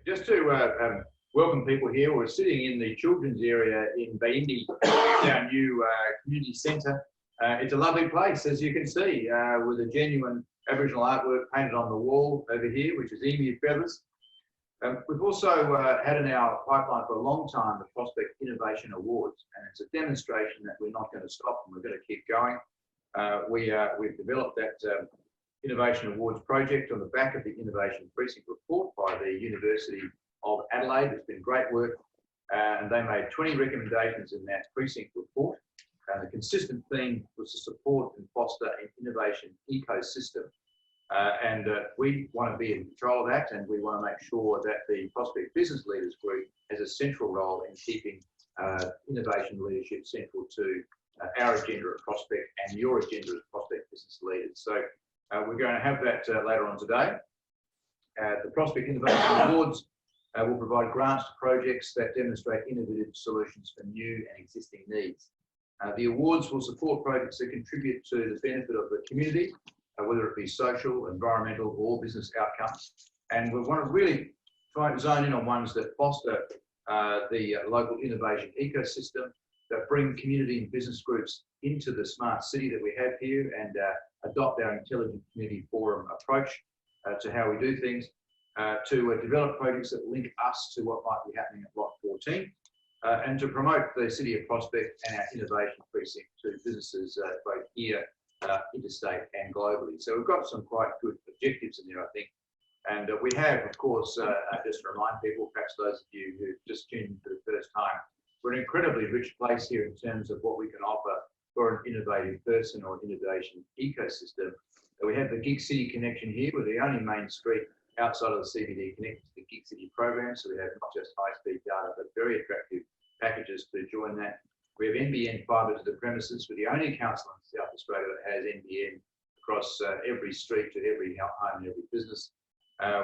Just to welcome people here, we're sitting in the children's area in Baindi, our new community centre. It's a lovely place, as you can see, with a genuine Aboriginal artwork painted on the wall over here, which is emu feathers. We've also had in our pipeline for a long time the Prospect Innovation Awards, and it's a demonstration that we're not going to stop and we're going to keep going. We've developed that Innovation Awards project on the back of the Innovation Precinct report by the University of Adelaide. It's been great work, and they made 20 recommendations in that precinct report. The consistent theme was to support and foster an innovation ecosystem. We want to be in control of that, and we want to make sure that the Prospect Business Leaders Group has a central role in keeping innovation leadership central to our agenda at Prospect and your agenda as Prospect Business Leaders. So we're going to have that later on today. The Prospect Innovation Awards will provide grants to projects that demonstrate innovative solutions for new and existing needs. The awards will support projects that contribute to the benefit of the community, whether it be social, environmental, or business outcomes. And we want to really try and zone in on ones that foster the local innovation ecosystem, that bring community and business groups into the smart city that we have here and adopt our intelligent community forum approach to how we do things, to develop projects that link us to what might be happening at Block 14, and to promote the City of Prospect and our innovation precinct to businesses both here, interstate and globally. So we've got some quite good objectives in there, I think. And we have, of course, just to remind people, perhaps those of you who've just tuned in for the first time, we're an incredibly rich place here in terms of what we can offer for an innovative person or innovation ecosystem. We have the Gig City connection here. We're the only main street outside of the CBD connected to the Gig City program. So we have not just high-speed data, but very attractive packages to join that. We have NBN fibre to the premises. We're the only council in South Australia that has NBN across every street to every home and every business.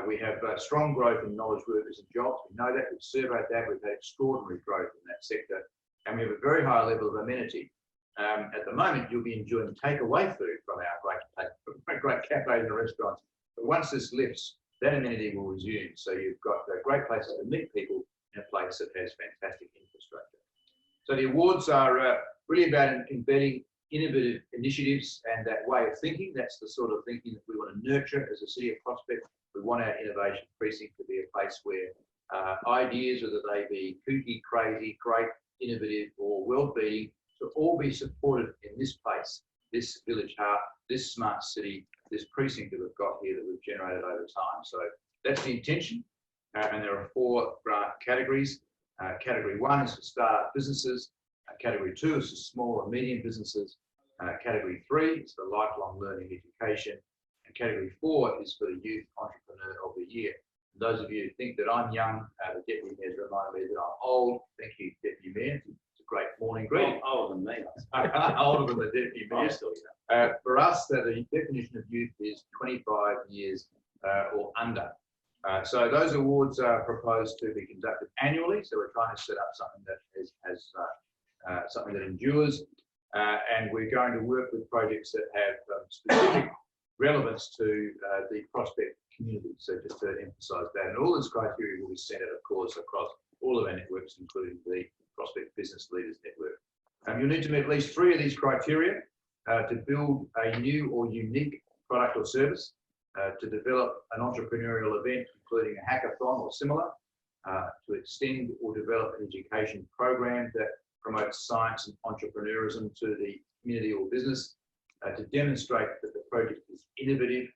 We have strong growth in knowledge workers and jobs. We know that. We've surveyed that. We've had extraordinary growth in that sector. And we have a very high level of amenity. At the moment, you'll be enjoying takeaway food from our great cafes and restaurants. But once this lifts, that amenity will resume. So you've got great places to meet people in a place that has fantastic infrastructure. So the awards are really about embedding innovative initiatives and that way of thinking. That's the sort of thinking that we want to nurture as a City of Prospect. We want our innovation precinct to be a place where ideas, whether they be kooky, crazy, great, innovative, or world-beating, to all be supported in this place, this village heart, this smart city, this precinct that we've got here that we've generated over time. So that's the intention. And there are 4 grant categories. Category 1 is for startup businesses. Category 2 is for small and medium businesses. Category 3 is for lifelong learning education. And Category 4 is for the Youth Entrepreneur of the Year. And those of you who think that I'm young, the Deputy Mayor's reminded me that I'm old. Thank you, Deputy Mayor. It's a great morning greeting. Older than me. Older than the Deputy Mayor. For us, the definition of youth is 25 years or under. So those awards are proposed to be conducted annually. So we're trying to set up something that has something that endures, and we're going to work with projects that have specific relevance to the Prospect community. So just to emphasise that, and all this criteria will be centred, of course, across all of our networks, including the Prospect Business Leaders Network. You'll need to meet at least 3 of these criteria to build a new or unique product or service, to develop an entrepreneurial event, including a hackathon or similar, to extend or develop an education program that promotes science and entrepreneurism to the community or business, to demonstrate that the project is innovative,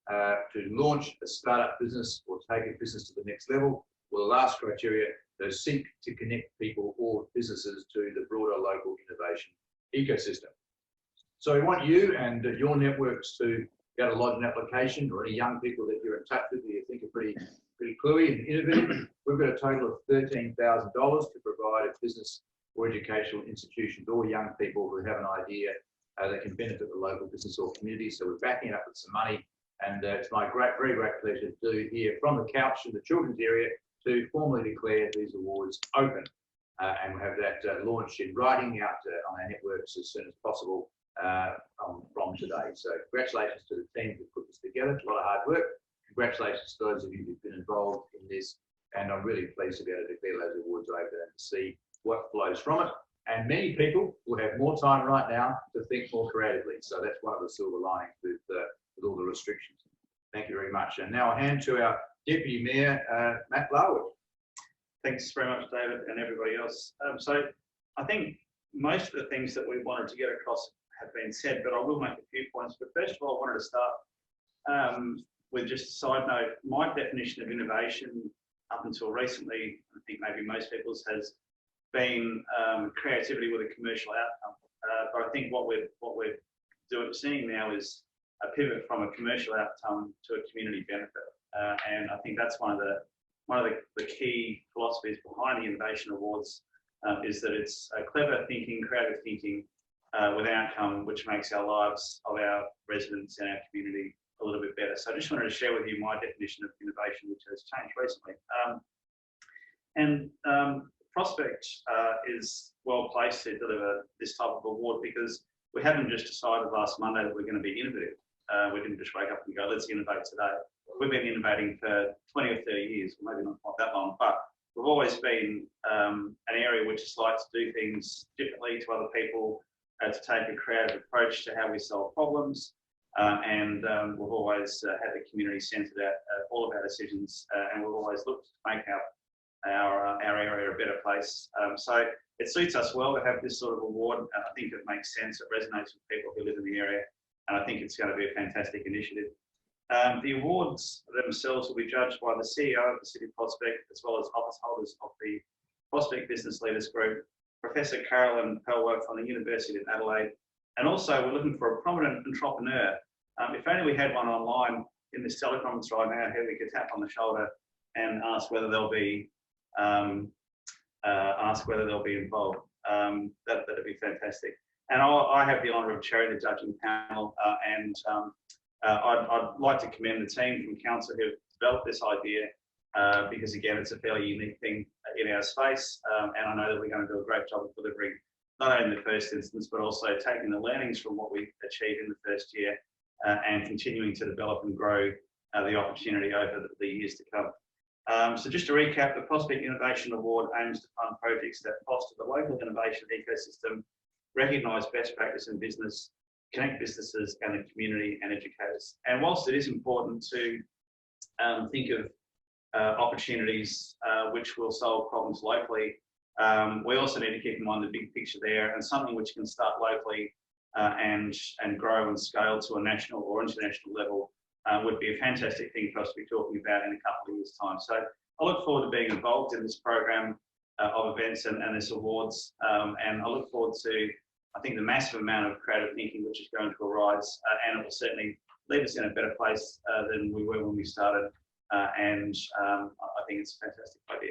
to launch a startup business or take a business to the next level. Well, the last criteria, to seek to connect people or businesses to the broader local innovation ecosystem. So we want you and your networks to go to lodge an application, or any young people that you're in touch with that you think are pretty cluey and innovative. We've got a total of $13,000 to provide a business or educational institutions or young people who have an idea that can benefit the local business or community. So we're backing it up with some money, and it's my very great pleasure to do here from the couch in the children's area to formally declare these awards open, and we'll have that launched in writing out on our networks as soon as possible from today. So congratulations to the team who put this together. It's a lot of hard work. Congratulations to those of you who've been involved in this And I'm really pleased to be able to declare those awards over and see what flows from it. And many people will have more time right now to think more creatively. So that's one of the silver linings with all the restrictions. Thank you very much. And now I'll hand to our Deputy Mayor, Matt Larwood. Thanks very much, David, and everybody else. So I think most of the things that we wanted to get across have been said, but I will make a few points. But first of all, I wanted to start with just a side note. My definition of innovation up until recently, I think maybe most people's, has been creativity with a commercial outcome. But I think what we're seeing now is a pivot from a commercial outcome to a community benefit, and I think that's one of the key philosophies behind the Innovation Awards, is that it's clever thinking, creative thinking with outcome, which makes our lives of our residents and our community a little bit better. So I just wanted to share with you my definition of innovation, which has changed recently. Prospect is well placed to deliver this type of award because we haven't just decided last Monday that we're going to be innovative. We didn't just wake up and go, let's innovate today. We've been innovating for 20 or 30 years, maybe not quite that long, but we've always been an area which is like to do things differently to other people, to take a creative approach to how we solve problems. We've always had the community centred at all of our decisions, and we've always looked to make our area a better place. So it suits us well to have this sort of award. I think it makes sense. It resonates with people who live in the area, and I think it's going to be a fantastic initiative. The awards themselves will be judged by the CEO of the City of Prospect, as well as office holders of the Prospect Business Leaders Group, Professor Carolyn Pelworth from the University of Adelaide, and also we're looking for a prominent entrepreneur. If only we had one online in this teleconference right now, who we could tap on the shoulder and ask whether they'll be involved. That'd be fantastic. And I have the honour of chairing the judging panel, I'd like to commend the team from Council who developed this idea, because again, it's a fairly unique thing in our space, and I know that we're going to do a great job of delivering not only in the first instance, but also taking the learnings from what we achieved in the first year and continuing to develop and grow the opportunity over the years to come. So just to recap, the Prospect Innovation Award aims to fund projects that foster the local innovation ecosystem, recognise best practice in business, connect businesses and the community and educators. And whilst it is important to think of opportunities which will solve problems locally, we also need to keep in mind the big picture there, and something which can start locally and grow and scale to a national or international level would be a fantastic thing for us to be talking about in a couple of years' time. So I look forward to being involved in this program of events and this awards, and I look forward to, I think, the massive amount of creative thinking which is going to arise, and it will certainly leave us in a better place than we were when we started. I think it's a fantastic idea.